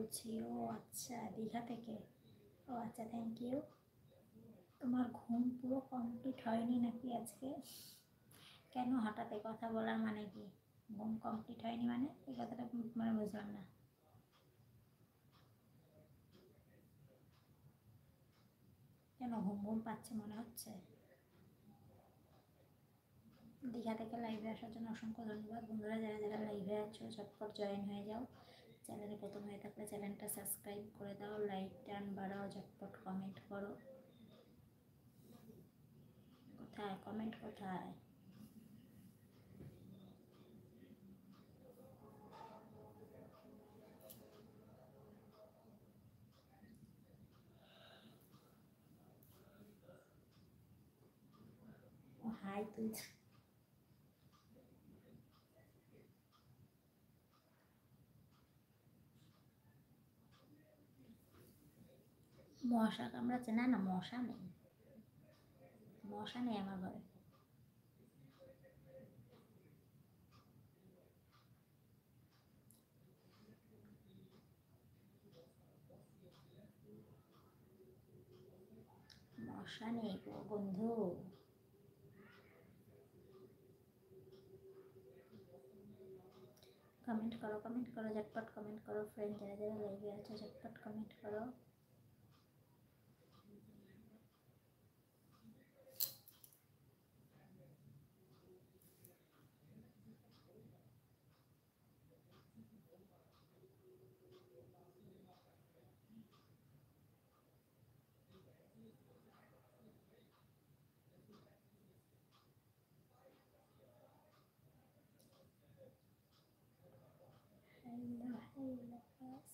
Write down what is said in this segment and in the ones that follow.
বলছি। ও আচ্ছা, দীঘা থেকে। ও আচ্ছা, থ্যাংক ইউ। তোমার ঘুম পুরো কমপ্লিট হয়নি নাকি আজকে? কেন হঠাৎ এই কথা বলার মানে কি? ঘুম কমপ্লিট হয়নি মানে এই কথাটা মানে বুঝলাম না। কেন ঘুম ঘুম পাচ্ছে মনে হচ্ছে? দীঘা থেকে লাইভে আসার জন্য অসংখ্য ধন্যবাদ বন্ধুরা। যারা যারা লাইভে আছো ঝটপট জয়েন হয়ে যাও। চ্যানেলে প্রথম হয়ে থাকলে চ্যানেলটা সাবস্ক্রাইব করে দাও, লাইক টান বাড়াও, ঝটপট কমেন্ট করো। কোথায় কমেন্ট কোথায়? ও হাই তুই। মশা কামড়াচ্ছে? না না, মশা নেই, মশা নেই আমার ঘরে। মশা নেই গো বন্ধু। কমেন্ট করো, কমেন্ট করো, ঝটপট কমেন্ট করো ফ্রেন্ড। যারা যারা লাইভে আছো ঝটপট কমেন্ট করো। Hello hello.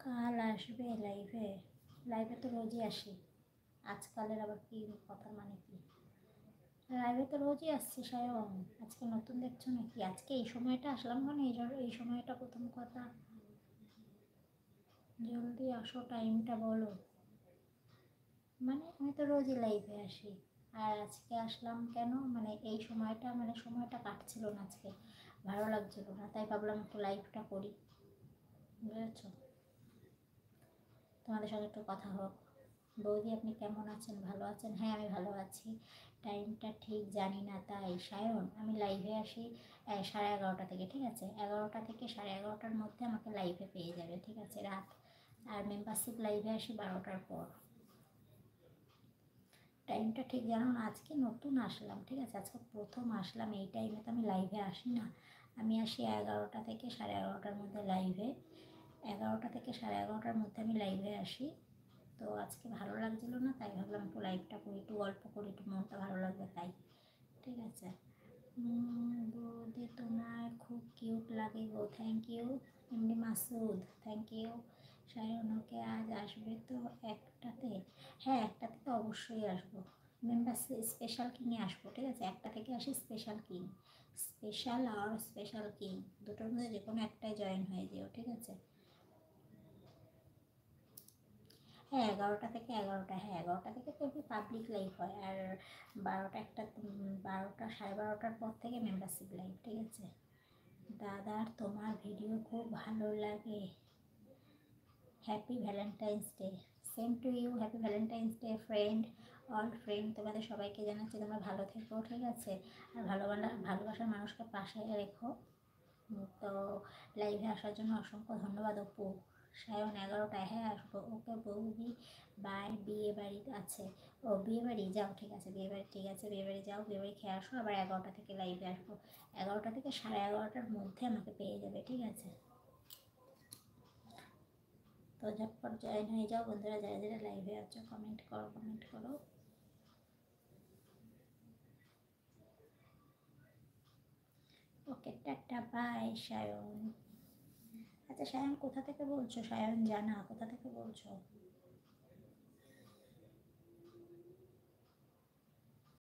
কাল আসবে লাইভে? লাইভে তো রোজই আসি, আজকালের আবার কি কথা মানে কি? লাইভে তো রোজই আসছি সায়ন, আজকে নতুন দেখছো নাকি? আজকে এই সময়টা আসলাম কেন? এই সময়টা প্রথম কথা। জলদি আসো, টাইমটা বলো। মানে আমি তো রোজই লাইভে আসি, আর আজকে আসলাম কেন মানে এই সময়টা, মানে সময়টা কাটছিল না আজকে, ভালো লাগছিল না, তাই ভাবলাম একটু লাইভটা করি, বুঝেছো? তোমাদের সঙ্গে একটু কথা হোক। বৌদি আপনি কেমন আছেন, ভালো আছেন? হ্যাঁ আমি ভালো আছি। টাইমটা ঠিক জানি না তাই সায়ন, আমি লাইভে আসি 11:30 থেকে, ঠিক আছে? 11টা থেকে 11:30টার মধ্যে আমাকে লাইভে পেয়ে যাবে, ঠিক আছে? রাত। আর মেম্বারশিপ লাইভে আসি 12টার পর। টাইমটা ঠিক জানো না, আজকে নতুন আসলাম, ঠিক আছে? আজকে প্রথম আসলাম, এই টাইমে তো আমি লাইভে আসি না। আমি আসি 11টা থেকে 11:30টার মধ্যে লাইভে। 11টা থেকে 11:30টার মধ্যে আমি লাইভে আসি। তো আজকে ভালো লাগছিলো না, তাই ভাবলাম একটু লাইভটা করি, একটু গল্প করি, একটু মনটা ভালো লাগবে তাই, ঠিক আছে? বৌদি তোমায় খুব কিউট লাগে গো। Thank you MD Masud, thank you. সায়নকে আজ আসবে তো একটাতে? হ্যাঁ একটাতে তো অবশ্যই আসবো। মেম্বার স্পেশাল কিংয়ে আসবো, ঠিক আছে? একটা থেকে আসি স্পেশাল কিং। স্পেশাল আর স্পেশাল কিং দুটোর মধ্যে যে কোনো একটাই জয়েন হয়ে যেও, ঠিক আছে? হ্যাঁ 11টা থেকে 11টা, হ্যাঁ 11টা থেকে তো পাবলিক লাইভ হয়, আর 12টা একটা 12টা 12:30টার পর থেকে মেম্বারশিপ লাইভ, ঠিক আছে? দাদার তোমার ভিডিও খুব ভালো লাগে। Happy Valentine's day. Same to you, happy Valentine's day friend. All friend তোমাদের সবাইকে জানাচ্ছি তোমরা ভালো থেকো, ঠিক আছে? আর ভালোবাসার মানুষকে পাশে রেখো। তো লাইভে আসার জন্য অসংখ্য ধন্যবাদ অপু। সায়ন 11টায়, হ্যাঁ আসবো। ওকে বৌদি বাই, বিয়ে বাড়ি আছে। ও বিয়ে বাড়ি যাও, ঠিক আছে বিয়ে বাড়ি, ঠিক আছে বিয়ে বাড়ি যাও, বিয়ে বাড়ি খেয়ে আসো, আবার 11টা থেকে লাইভে আসবো। 11টা থেকে 11:30টার মধ্যে আমাকে পেয়ে যাবে, ঠিক আছে? তো ঝটপট জয়েন হয়ে যাও বন্ধুরা, যারা যারা লাইভে আছো কমেন্ট করো, কমেন্ট করো। ওকে টাটা বাই সায়ন। আচ্ছা সায়ন কোথা থেকে বলছো? সায়ন জানা কোথা থেকে বলছো?